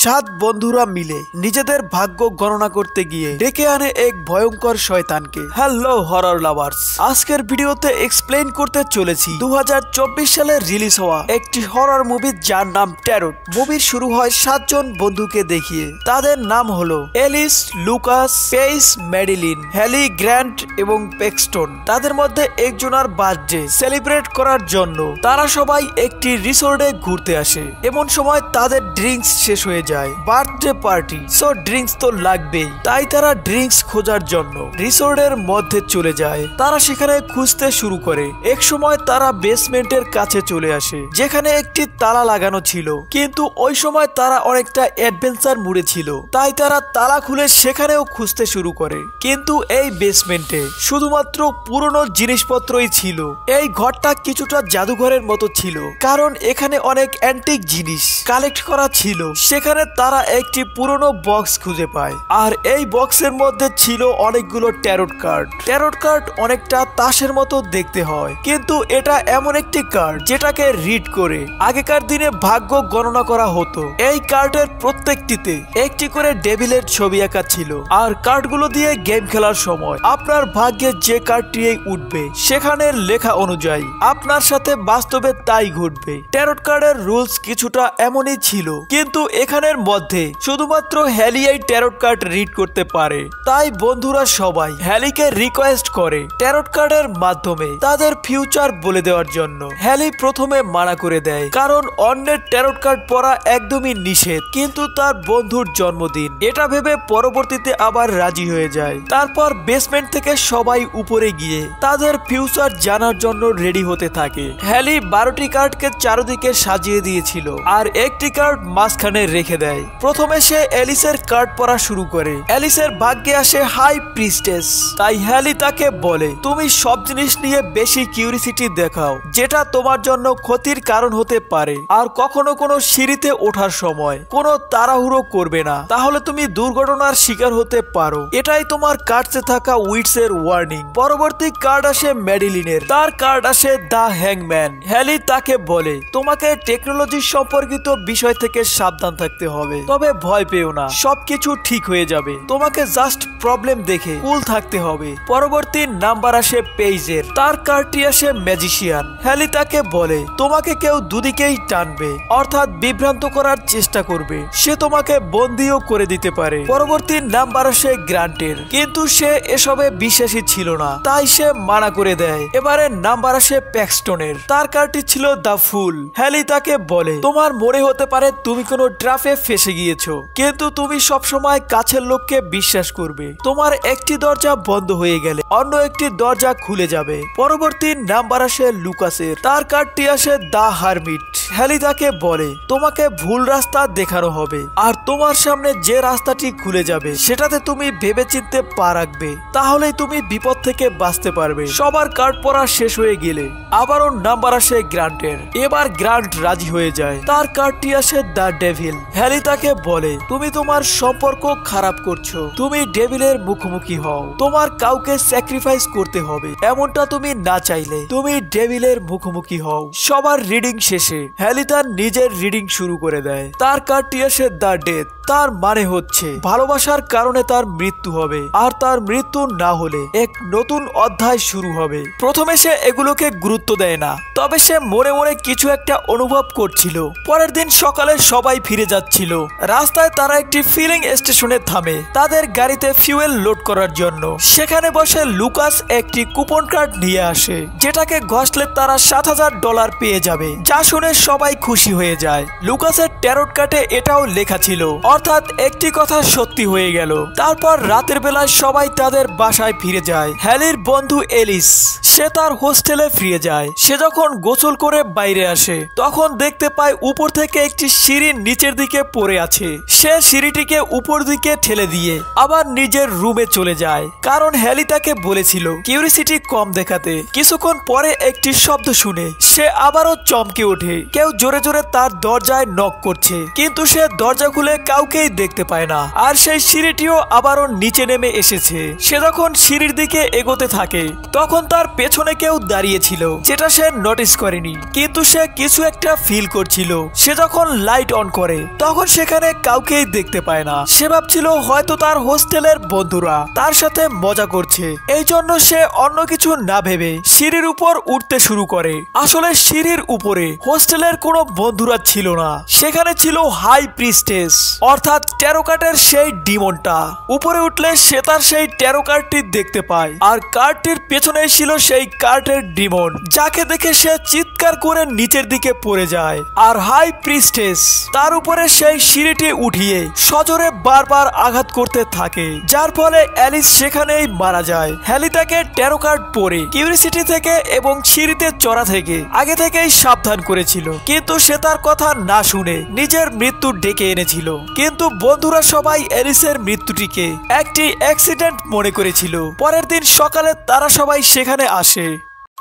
সাত বন্ধুরা মিলে নিজেদের ভাগ্য গণনা করতে গিয়ে ডেকে আনে এক ভয়ঙ্কর শয়তানকে। হ্যালো হরর লাভার্স, আজকের ভিডিওতে এক্সপ্লেইন করতে চলেছি 2024 সালে রিলিজ হওয়া একটি হরর মুভি যার নাম ট্যারট। মুভির শুরু হয় সাতজন বন্ধুকে দেখিয়ে। তাদের নাম হলো Alice, Lucas, Paige, Madeline, Hallie, Grant এবং পেক্সটন। তাদের মধ্যে একজনের বার্থডে সেলিব্রেট করার জন্য তারা সবাই একটি রিসোর্টে ঘুরতে আসে। এমন সময় তাদের ড্রিঙ্কস শেষ হয়ে যায়। বার্থডে পার্টি, সো ড্রিঙ্কস তো লাগবেই। তাই তারা ড্রিঙ্কস খোঁজার জন্য রিসোর্টের মধ্যে চলে যায়। তারা সেখানে খুঁজতে শুরু করে। এক সময় তারা বেসমেন্টের কাছে চলে আসে, যেখানে একটি তালা লাগানো ছিল। কিন্তু ওই সময় তারা অনেকটা অ্যাডভেঞ্চার মুডে ছিল, তাই তারা তালা খুলে সেখানেও খুঁজতে শুরু করে। কিন্তু এই বেসমেন্টে শুধুমাত্র পুরনো জিনিসপত্রই ছিল। এই ঘরটা কিছুটা জাদুঘরের মতো ছিল, কারণ এখানে অনেক অ্যান্টিক জিনিস কালেক্ট করা ছিল। সেখানে তারা একটি পুরনো বক্স খুঁজে পায়, আর এই বক্সের মধ্যে ছিল অনেকগুলো ট্যারট কার্ড। ট্যারট কার্ড অনেকটা তাসের মতো দেখতে হয়, কিন্তু এটা এমন একটি কার্ড যেটাকে রিড করে আগেকার দিনে ভাগ্য গণনা করা হতো। এই কার্ডের প্রত্যেকটিতে একটি করে ডেভিলের ছবি আঁকা ছিল, আর কার্ডগুলো দিয়ে গেম খেলার সময় আপনার ভাগ্যে যে কার্ডটি উঠবে সেখানের লেখা অনুযায়ী আপনার সাথে বাস্তবে তাই ঘটবে। ট্যারট কার্ডের রুলস কিছুটা এমনই ছিল, কিন্তু এখানের মধ্যে শুধুমাত্র হ্যালি এই ট্যারট কার্ড রিড করতে পারে। তাই বন্ধুরা সবাই হ্যালিকে রিকোয়েস্ট করে ট্যারট কার্ডের মাধ্যমে তাদের ফিউচার বলে দেওয়ার জন্য। হ্যালি প্রথমে মানা করে দেয়, কারণ অন্যের ট্যারট কার্ড পড়া একদমই নিষেধ। কিন্তু তার বন্ধুর জন্মদিন, এটা ভেবে পরবর্তীতে আবার রাজি হয়ে যায়। তারপর বেসমেন্ট থেকে সবাই উপরে গিয়ে তাদের ফিউচার জানার জন্য রেডি হতে থাকে। হ্যালি 12টি কার্ডকে চারদিকে সাজিয়ে দিয়েছিল, আর একটি কার্ড মাঝখানে রেখে দেয়। প্রথমে সে এলিসের কার্ড পড়া শুরু করে। এলিসের ভাগ্যে আসে হাই প্রিস্টেস। তাই হ্যালি তাকে বলে, তুমি সব জিনিস নিয়ে বেশি কিউরিসিটি দেখাও, যেটা তোমার জন্য ক্ষতির কারণ হতে পারে। আর কখনো কোনো সিঁড়িতে ওঠার সময় কোনো তাড়াহুড়ো করবে না, তাহলে তুমি দুর্ঘটনার শিকার হতে পারো। এটাই তোমার কার্ডে থাকা উইটস এর ওয়ার্নিং। পরবর্তী কার্ড আসে ম্যাডিলিনের। তার কার্ড আসে দ্য হ্যাংম্যান। হ্যালি তাকে বলে, তোমাকে টেকনোলজি সম্পর্কিত বিষয় থেকে সাবধান থাকতে হবে, তবে ভয় পেও না, সবকিছু ঠিক হয়ে যাবে। তোমাকে জাস্ট প্রবলেম দেখে কুল থাকতে হবে। পরবর্তী নাম্বার আসে পেইজের। তার কার্ডটি আসে ম্যাজিশিয়ান। হ্যালি তাকে বলে, তোমাকে কেউ দুদিকেই টানবে, অর্থাৎ বিভ্রান্ত করার চেষ্টা করবে। সে তোমাকে বন্দিও করে দিতে পারে। পরবর্তী নাম্বার আসে গ্রান্টের, কিন্তু সে এসবে বিশ্বাসী ছিল না, তাই সে মানা করে দেয়। এবারে নাম্বার আসে প্যাক্সটনের। তার কার্ডটি ছিল দ্য ফুল। হ্যালি তাকে বলে, তোমার মনে হতে পারে তুমি কোনো ট্র্যাপে ফেসে গিয়েছো, কিন্তু তুমি সবসময় কাছের লোককে বিশ্বাস করবে। তোমার একটি দরজা বন্ধ হয়ে গেলে অন্য একটি দরজা খুলে যাবে। পরবর্তী নাম্বার আসে লুকাসের। তার কার্ডটি আসে দ্য হারমিট। হ্যালি তাকে বলে, তোমাকে ভুল রাস্তা দেখানো হবে, আর তোমার সামনে যে রাস্তাটি খুলে যাবে সেটাতে তুমি ভেবেচিন্তে পা রাখবে, তাহলেই তুমি বিপদ থেকে বাঁচতে পারবে। সবার কার্ড পড়া শেষ হয়ে গেলে আবারও নাম্বার আসে গ্রান্টের। এবার গ্রান্ট রাজি হয়ে যায়। তার কার্ডটি আসে দ্য ডেভিল। হ্যালি তাকে বলে, তুমি তোমার সম্পর্ক খারাপ করছো, তুমি ডেভিলের মুখোমুখি হও, তোমার কাউকে স্যাক্রিফাইস করতে হবে। এমনটা তুমি না চাইলে তুমি ডেভিলের মুখোমুখি হও। সবার রিডিং শেষে হ্যালি তার নিজের রিডিং শুরু করে দেয়। তার কার্ডটি আসে দ্য ডেথ। তার মানে হচ্ছে ভালোবাসার কারণে তার মৃত্যু হবে, আর তার মৃত্যু না হলে এক নতুন অধ্যায় শুরু হবে। প্রথমে সে এগুলোকে গুরুত্ব দেয় না, তবে সে মনে মনে কিছু একটা অনুভব করছিল। পরের দিন সকালে সবাই ফিরে যাচ্ছিল। রাস্তায় তারা একটি ফিলিং স্টেশনে থামে তাদের গাড়িতে ফিউয়েল লোড করার জন্য। সেখানে বসে লুকাস একটি কুপন কার্ড নিয়ে আসে, যেটাকে ঘষলে তারা $7,000 পেয়ে যাবে, যা শুনে সবাই খুশি হয়ে যায়। লুকাসের ট্যারট কার্ডে এটাও লেখা ছিল, অর্থাৎ একটি কথা সত্যি হয়ে গেল। তারপর রাতের বেলায় সবাই তাদের বাসায় ফিরে যায়। হ্যালির বন্ধু এলিস, সে তার হোস্টেলে ফিরে যায়। সে যখন গোসল করে বাইরে আসে, তখন দেখতে পায় উপর থেকে একটি সিঁড়ি নিচের দিকে পড়ে আছে। সে সিঁড়িটিকে উপর দিকে ঠেলে দিয়ে আবার নিজের রুমে চলে যায়, কারণ হ্যালি তাকে বলেছিল কিউরিসিটি কম দেখাতে। কিছুক্ষণ পরে একটি শব্দ শুনে সে আবারও চমকে ওঠে। কেউ জোরে জোরে তার দরজায় নক করছে, কিন্তু সে দরজা খুলে কাউকে কাউকেই দেখতে পায় না। আর সেই সিঁড়িটিও আবারও নিচে নেমে এসেছে। সে যখন সিঁড়ির দিকে এগোতে থাকে তখন তার পেছনে কেউ দাঁড়িয়েছিল, যেটা সে নোটিস করেনি, কিন্তু সে কিছু একটা ফিল করছিল। সে যখন লাইট অন করে তখন সেখানে কাউকেই দেখতে পায় না। সে ভাবছিল হয়তো তার হোস্টেলের বন্ধুরা তার সাথে মজা করছে, এই জন্য সে অন্য কিছু না ভেবে সিঁড়ির উপর উঠতে শুরু করে। আসলে সিঁড়ির উপরে হোস্টেলের কোনো বন্ধুরা ছিল না, সেখানে ছিল হাই প্রিস্টেস অর্থাৎ ট্যারো কার্ডের সেই ডিমনটা। উপরে উঠলে সে তার সেই ট্যারো কার্ডটি দেখতে পায়, আর কার্ডটির পেছনে ছিল সেই কার্ডের ডিমন, যাকে দেখে সে চিৎকার করে নিচের দিকে পড়ে যায়। আর হাই প্রিস্টেস তার উপরে সেই সিঁড়িটি উঠিয়ে সজোরে বারবার আঘাত করতে থাকে, যার ফলে অ্যালিস সেখানেই মারা যায়। হ্যালি তাকে ট্যারো কার্ড পরে কিউরিসিটি থেকে এবং সিঁড়িতে চড়া থেকে আগে থেকেই সাবধান করেছিল, কিন্তু সে তার কথা না শুনে নিজের মৃত্যু ডেকে এনেছিল। কিন্তু বন্ধুরা সবাই অ্যালিসের মৃত্যুটিকে একটি অ্যাক্সিডেন্ট মনে করেছিল। পরের দিন সকালে তারা সবাই সেখানে আসে।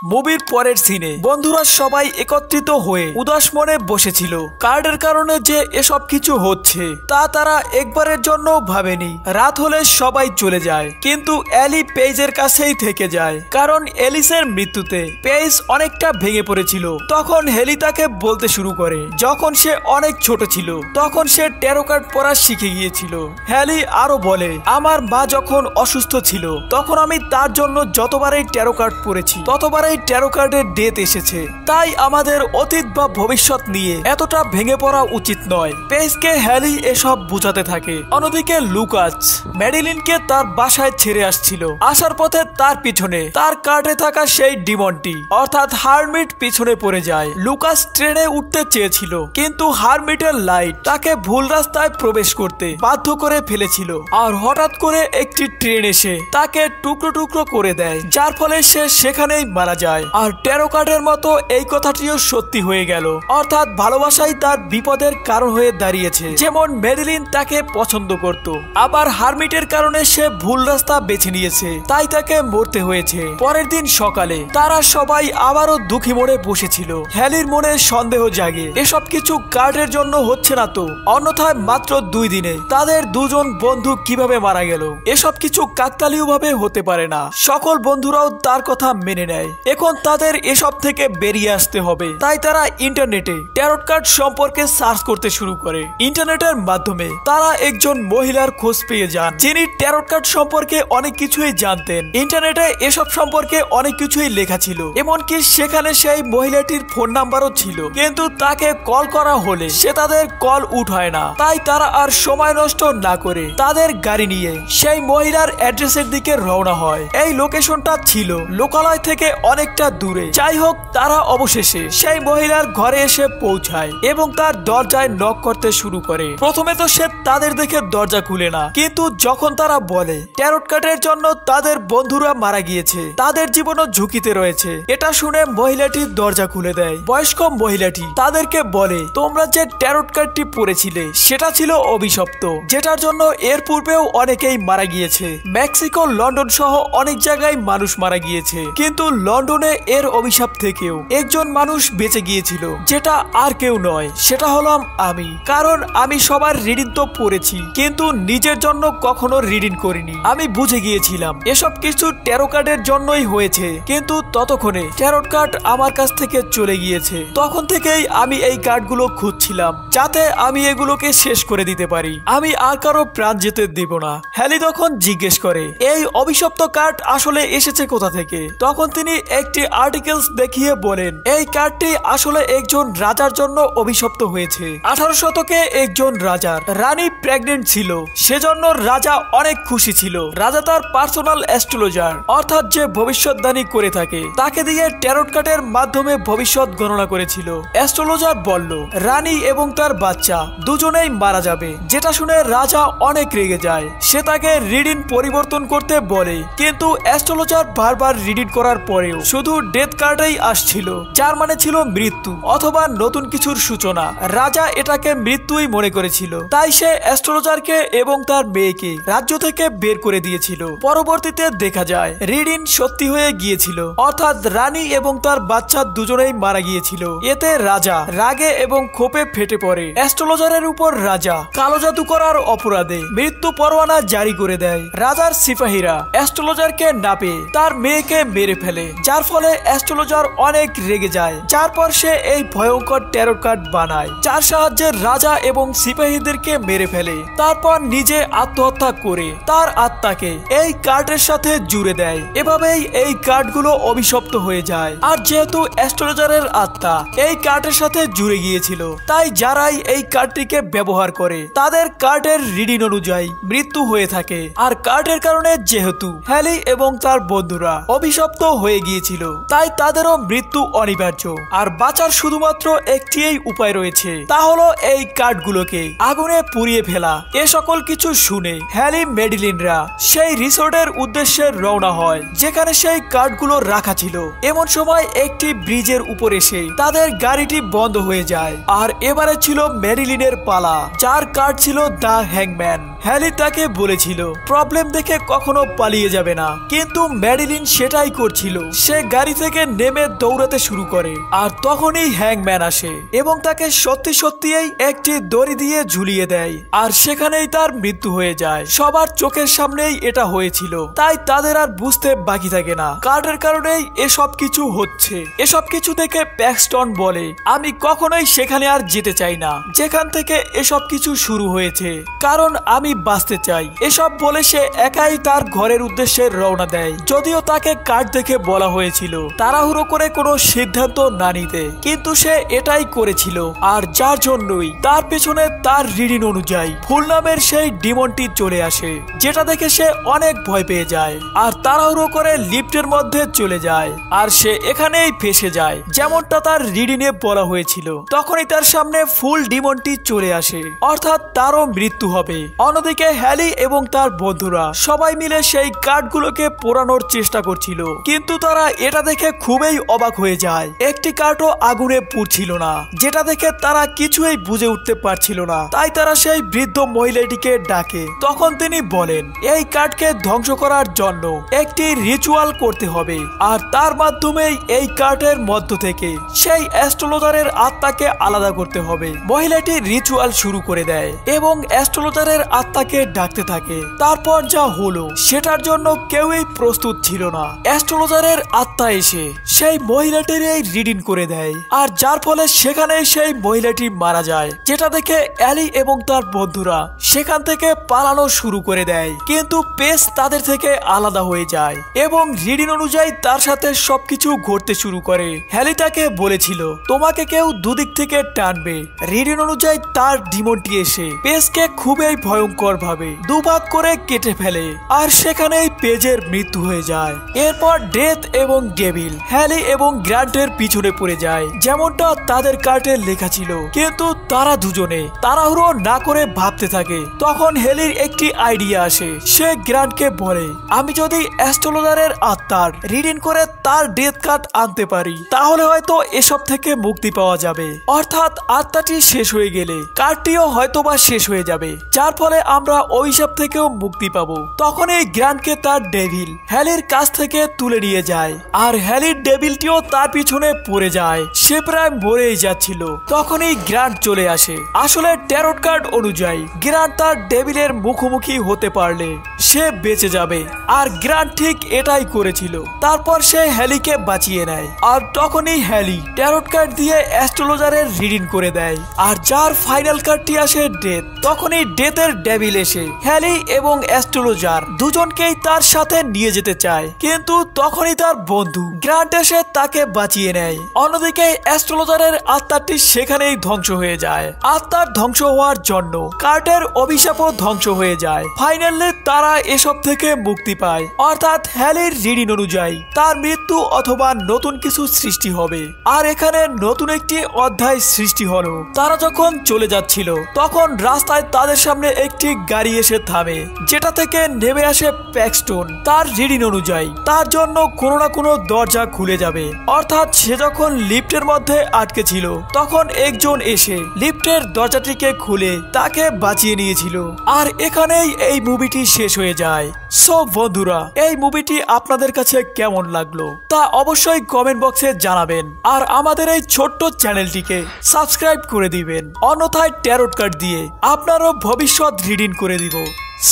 মুভির পরের সিনে বন্ধুরা সবাই একত্রিত হয়ে উদাস মনে বসেছিল। কার্ডের কারণে যে এসব কিছু হচ্ছে তা তারা একবারের জন্য ভাবেনি। রাত হলে সবাই চলে যায়, কিন্তু এলি পেজের কাছেই থেকে যায়, কারণ এলিসের মৃত্যুতে পেজ অনেকটা ভেঙে পড়েছিল। তখন হেলি তাকে বলতে শুরু করে যখন সে অনেক ছোট ছিল তখন সে ট্যারো কার্ড পড়া শিখে গিয়েছিল। হেলি আরো বলে, আমার মা যখন অসুস্থ ছিল তখন আমি তার জন্য যতবারই ট্যারো কার্ড পড়েছি ততবার ট্যারো কার্ডের ডেথ এসেছে, তাই আমাদের অতীত বা ভবিষ্যৎ নিয়ে এতটা ভেঙে পড়া উচিত নয়। পেজকে হ্যালি এসব বোঝাতে থাকে। অন্যদিকে লুকাস ম্যাডিলিনকে তার বাসায় ছেড়ে আসছিল। আসার পথে তার পিছনে তার কার্ডে থাকা সেই ডিমনটি অর্থাৎ হারমিট পিছনে পড়ে যায়। লুকাস ট্রেনে উঠতে চেয়েছিল, কিন্তু হারমিটের লাইট তাকে ভুল রাস্তায় প্রবেশ করতে বাধ্য করে ফেলেছিল। আর হঠাৎ করে একটি ট্রেন এসে তাকে টুকরো টুকরো করে দেয়, যার ফলে সে সেখানেই মারা যায়। আর ট্যারো কার্ডের মতো এই কথাটিও সত্যি হয়ে গেল, অর্থাৎ ভালোবাসাই তার বিপদের কারণ হয়ে দাঁড়িয়েছে। যেমন মেডিলিন তাকে পছন্দ করত, আবার হারমিটের কারণে সে ভুল রাস্তা বেছে নিয়েছে, তাই তাকে মরতে হয়েছে। পরের দিন সকালে তারা সবাই আবারও দুঃখী মনে বসেছিল। হ্যালির মনে সন্দেহ জাগে, এসব কিছু কার্ডের জন্য হচ্ছে না তো, অন্যথায় মাত্র 2 দিনে তাদের দুজন বন্ধু কিভাবে মারা গেল? এসব কিছু কাকতালীয় ভাবে হতে পারে না। সকল বন্ধুরাও তার কথা মেনে নেয়। এখন তাদের এসব থেকে বেরিয়ে আসতে হবে, তাই তারা ইন্টারনেটে ট্যারোট কার্ড সম্পর্কে সার্চ করতে শুরু করে। ইন্টারনেটের মাধ্যমে তারা একজন মহিলার খোঁজ পেয়ে যান, যিনি ট্যারোট কার্ড সম্পর্কে অনেক কিছুই জানতেন। ইন্টারনেটে এসব সম্পর্কে অনেক কিছুই লেখা ছিল, এমনকি সেখানে সেই মহিলাটির ফোন নাম্বারও ছিল, কিন্তু তাকে কল করা হলে সে তাদের কল উঠায় না। তাই তারা আর সময় নষ্ট না করে তাদের গাড়ি নিয়ে সেই মহিলার অ্যাড্রেসের দিকে রওনা হয়। এই লোকেশনটা ছিল লোকালয় থেকে অনেকটা দূরে। যাই হোক, তারা অবশেষে সেই মহিলার ঘরে এসে পৌঁছায় এবং তার দরজায় নক করতে শুরু করে। প্রথমে তো সে তাদের দেখে দরজা খুলে না, কিন্তু যখন তারা বলে ট্যারোট কার্ডের জন্য তাদের বন্ধুরা মারা গিয়েছে, তাদের জীবনও ঝুঁকিতে রয়েছে, এটা শুনে মহিলাটি দরজা খুলে দেয়। বয়স্ক মহিলাটি তাদেরকে বলে, তোমরা যে ট্যারোট কার্ডটি পড়েছিলে সেটা ছিল অভিশপ্ত, যেটার জন্য এর পূর্বেও অনেকেই মারা গিয়েছে। মেক্সিকো, লন্ডন সহ অনেক জায়গায় মানুষ মারা গিয়েছে, কিন্তু লন্ডনে এর অভিশাপ থেকেও একজন মানুষ বেঁচে গিয়েছিল, যেটা আর কেউ নয়, সেটা হলাম আমি। কারণ আমি সবার রিডিং তো পড়েছি, কিন্তু নিজের জন্য কখনো রিডিং করিনি। আমি বুঝে গিয়েছিলাম এসব কিছু ট্যারো কার্ডের জন্যই হয়েছে, কিন্তু ততক্ষণে ট্যারোট কার্ড আমার কাছ থেকে চলে গিয়েছে। তখন থেকেই আমি এই কার্ডগুলো খুঁজছিলাম, যাতে আমি এগুলোকে শেষ করে দিতে পারি। আমি আর কারো প্রাণ যেতে দিব না। হ্যালি তখন জিজ্ঞেস করে, এই অভিশপ্ত কার্ড আসলে এসেছে কোথা থেকে? তখন তিনি একটি আর্টিকেলস দেখিয়ে বলেন, এই কার্ডটি আসলে একজন রাজার জন্য অভিশপ্ত হয়েছে। 18 শতকে একজন রাজার রানী প্রেগনেন্ট ছিল, সেজন্য রাজা অনেক খুশি ছিল। রাজা তার পার্সোনাল অ্যাস্ট্রোলজার অর্থাৎ যে ভবিষ্যৎবাণী করে থাকে তাকে দিয়ে ট্যারোট কার্ডের মাধ্যমে ভবিষ্যৎ গণনা করেছিল। অ্যাস্ট্রোলজার বলল রানী এবং তার বাচ্চা দুজনেই মারা যাবে, যেটা শুনে রাজা অনেক রেগে যায়। সে তাকে রিডিং পরিবর্তন করতে বলে, কিন্তু অ্যাস্ট্রোলজার বারবার রিডিং করার পরেও শুধু ডেথ কার্ডেই আসছিল, যার মানে ছিল মৃত্যু অথবা নতুন কিছুর সূচনা। রাজা এটাকে মৃত্যুই মনে করেছিল, তাই সে অ্যাস্ট্রোলজারকে এবং তার মেয়েকে রাজ্য থেকে বের করে দিয়েছিল। পরবর্তীতে দেখা যায় রিডিন সত্যি হয়ে গিয়েছিল, অর্থাৎ রানী এবং তার বাচ্চা দুজনেই মারা গিয়েছিল। এতে রাজা রাগে এবং ক্ষোভে ফেটে পড়ে। অ্যাস্ট্রোলজারের উপর রাজা কালো জাদু করার অপরাধে মৃত্যু পরোয়ানা জারি করে দেয়। রাজার সিপাহীরা অ্যাস্ট্রোলজারকে না পেয়ে তার মেয়েকে মেরে ফেলে, যার ফলে অ্যাস্ট্রোলজার অনেক রেগে যায়। তারপর সে এই ভয়ঙ্কর ট্যারো কার্ড বানায়, যার সাহায্যে রাজা এবং সিপাহীদেরকে মেরে ফেলে। তারপর নিজে আত্মহত্যা করে তার আত্মাকে এই কার্ডের সাথে জুড়ে দেয়। এভাবেই এই কার্ডগুলো অভিশপ্ত হয়ে যায়। আর যেহেতু অ্যাস্ট্রোলজারের আত্মা এই কার্ডের সাথে জুড়ে গিয়েছিল, তাই যারাই এই কার্ডটিকে ব্যবহার করে তাদের কার্ডের রিডিং অনুযায়ী মৃত্যু হয়ে থাকে। আর কার্ডের কারণে যেহেতু হ্যালি এবং তার বন্ধুরা অভিশপ্ত হয়ে গিয়েছিল, তাই তাদেরও মৃত্যু অনিবার্য। আর বাঁচার শুধুমাত্র একটিই উপায় রয়েছে, তা হলো এই কার্ডগুলোকে আগুনে পুড়িয়ে ফেলা। এ সকল কিছু শুনে হ্যালি মেডিলিনরা সেই রিসোর্টের উদ্দেশ্যে রওনা হয় যেখানে সেই কার্ডগুলো রাখা ছিল। এমন সময় একটি ব্রিজের উপর এসে তাদের গাড়িটি বন্ধ হয়ে যায়। আর এবারে ছিল মেডিলিনের পালা, যার কার্ড ছিল দ্য হ্যাংম্যান। হ্যালি তাকে বলেছিল প্রবলেম দেখে কখনো পালিয়ে যাবে না, কিন্তু মেডিলিন সেটাই করছিল। সে গাড়ি থেকে নেমে দৌড়াতে শুরু করে, আর তখনই হ্যাংম্যান আসে এবং তাকে সত্যি সত্যিই একটি দড়ি দিয়ে ঝুলিয়ে দেয়। আর সেখানেই তার মৃত্যু হয়ে যায়। সবার চোখের সামনেই এটা হয়েছিল, তাই তাদের আর বুঝতে বাকি থাকে না কার্ডের কারণেই এসব কিছু হচ্ছে। এসব কিছু থেকে প্যাক্সটন বলে, আমি কখনোই সেখানে আর যেতে চাই না যেখান থেকে এসব কিছু শুরু হয়েছে, কারণ আমি বাঁচতে চাই। এসব বলে সে একাই তার ঘরের উদ্দেশ্যে রওনা দেয়। যদিও তাকে কার্ড দেখে বলা হয়েছিল তাড়াহুড়ো করে কোনো সিদ্ধান্ত না নিতে, কিন্তু সে এটাই করেছিল। আর যার জন্যই তার পেছনে তার রিডিং অনুযায়ী ফুল নামের সেই ডিমনটি চলে আসে, যেটা দেখে সে অনেক ভয় পেয়ে যায় আর তাড়াহুড়ো করে লিফটের মধ্যে চলে যায়। আর সে এখানেই ফেসে যায় যেমনটা তার রিডিং এ বলা হয়েছিল। তখনই তার সামনে ফুল ডিমনটি চলে আসে, অর্থাৎ তারও মৃত্যু হবে। অন্যদিকে হ্যালি এবং তার বন্ধুরা সবাই মিলে সেই কার্ডগুলোকে পোড়ানোর চেষ্টা করছিল, কিন্তু তারা এটা দেখে খুবই অবাক হয়ে যায়। একটি কার্ডও আগুনে পুড়ছিল না, যেটা দেখে তারা কিছুই বুঝে উঠতে পারছিল না। তাই তারা সেই বৃদ্ধ মহিলাটিকে ডাকে। তখন তিনি বলেন এই কার্ডকে ধ্বংস করার জন্য একটি রিচুয়াল করতে হবে, আর তার মাধ্যমেই এই কার্ডের মধ্য থেকে সেই অ্যাস্ট্রোলজারের আত্মাকে আলাদা করতে হবে। মহিলাটি রিচুয়াল শুরু করে দেয় এবং অ্যাস্ট্রোলজারের আত্মাকে ডাকতে থাকে। তারপর যা হলো সেটার জন্য কেউই প্রস্তুত ছিল না। অ্যাস্ট্রোলজারের আত্মা এসে সেই মহিলাটির এই রিডিং করে দেয়, আর যার ফলে সেখানে সেই মহিলাটি মারা যায়, যেটা দেখে অ্যালি এবং তার বন্ধুরা সেখান থেকে পালানো শুরু করে দেয়। কিন্তু পেস তাদের থেকে আলাদা হয়ে যায় এবং রিডিং অনুযায়ী তার সাথে সবকিছু ঘটতে শুরু করে। হ্যালি তাকে বলেছিল তোমাকে কেউ দুদিক থেকে টানবে। রিডিং অনুযায়ী তার ডিমনটি এসে পেসকে খুবই ভয়ঙ্কর ভাবে দুভাগ করে কেটে ফেলে, আর সেখানেই পেজের মৃত্যু হয়ে যায়। এরপর ডেথ এবং ডেভিল হ্যালি এবং গ্র্যান্টের পিছনে পড়ে যায়, যেমনটা তাদের কার্ডে লেখা ছিল। কিন্তু তারা দুজনে তাড়াহুড়ো না করে ভাবতে থাকে। তখন হ্যালির একটি আইডিয়া আসে। সে গ্র্যান্টকে বলে আমি যদি অ্যাস্ট্রোলজারের আত্মার রিডিং করে তার ডেথ কার্ড আনতে পারি, তাহলে হয়তো এসব থেকে মুক্তি পাওয়া যাবে। অর্থাৎ আত্মাটি শেষ হয়ে গেলে কার্ডটিও হয়তোবা শেষ হয়ে যাবে, যার ফলে আমরা অভিশাপ থেকেও মুক্তি পাবো। তখন এই গ্র্যান্টকে তার ডেভিল হ্যালির কাছ থেকে তুলে নিয়ে যায়, আর হ্যালির ডেভিলটিও তার পিছনে পড়ে যায়। সে প্রায় মরেই যাচ্ছিল। তখনই গ্র্যান্ট চলে আসে। আসলে ট্যারোট কার্ড অনুযায়ী গ্র্যান্ট তার ডেভিলের মুখোমুখি হতে পারলে সে বেঁচে যাবে, আর গ্র্যান্ট ঠিক এটাই করেছিল। তারপর সে হ্যালিকে বাঁচিয়ে নেয়, আর তখনই হ্যালি ট্যারোট কার্ড দিয়ে অ্যাস্ট্রোলজারের রিডিং করে দেয়, আর যার ফাইনাল কার্ডটি আসে ডেথ। তখনই ডেথের ডেভিল এসে হ্যালি এবং অ্যাস্ট্রোলজার দুজনকেই তার সাথে নিয়ে যেতে চায়, কিন্তু তখনই তার বন্ধু গ্র্যান্ট এসে তাকে বাঁচিয়ে নেয়। অন্যদিকে অ্যাস্ট্রোলজারের আত্মাটি সেখানেই ধ্বংস হয়ে যায়। আত্মার ধ্বংস হওয়ার জন্য কার্ডের অভিশাপও ধ্বংস হয়ে যায়। ফাইনালি তারা তারা এসব থেকে মুক্তি পায়। অর্থাৎ হ্যালির রিডিং অনুযায়ী তার মৃত্যু অথবা নতুন কিছু সৃষ্টি হবে। আর এখানে নতুন একটি অধ্যায় সৃষ্টি হলো। তারা যখন চলে যাচ্ছিল তখন রাস্তায় তাদের সামনে একটি গাড়ি এসে থামে, যেটা থেকে নেমে আসে প্যাক্সটন। তার রিডিং অনুযায়ী তার জন্য কোনো না কোনো দরজা খুলে যাবে। অর্থাৎ সে যখন লিফটের মধ্যে আটকে ছিল তখন একজন এসে লিফটের দরজাটিকে খুলে তাকে বাঁচিয়ে নিয়েছিল। আর এখানেই এই মুভিটি শেষ হয়ে যায়। সো বন্ধুরা, এই মুভিটি আপনাদের কাছে কেমন লাগলো তা অবশ্যই কমেন্ট বক্সে জানাবেন। আর আমাদের এই ছোট্ট চ্যানেলটিকে সাবস্ক্রাইব করে দিবেন, অন্যথায় ট্যারোট কার্ড দিয়ে আপনারও ভবিষ্যৎ রিডিং করে দিব।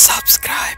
সাবস্ক্রাইব।